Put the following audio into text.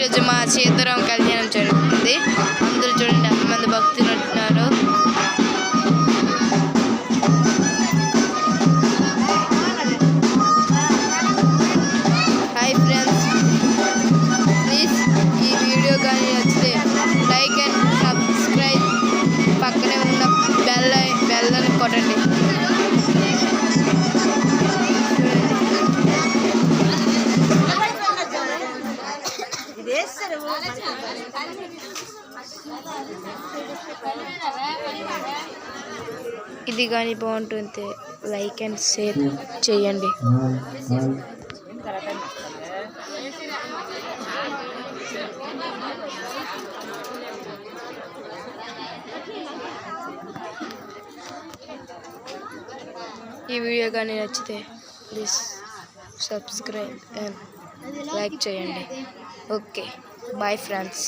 ఈరోజు మా సీతారాం కళ్యాణం జరుగుతుంది. అందరూ చూడండి ఎంతమంది భక్తులు ఉంటున్నారు. హాయ్ ఫ్రెండ్స్, ప్లీజ్ ఈ వీడియో కానీ నచ్చితే లైక్ అండ్ సబ్స్క్రైబ్, పక్కనే ఉన్న బెల్లని కొట్టండి. ఇది కానీ బాగుంటుంది, లైక్ అండ్ షేర్ చేయండి. ఈ వీడియో కానీ నచ్చితే ప్లీజ్ సబ్స్క్రైబ్ అండ్ లైక్ చేయండి. Okay, bye friends.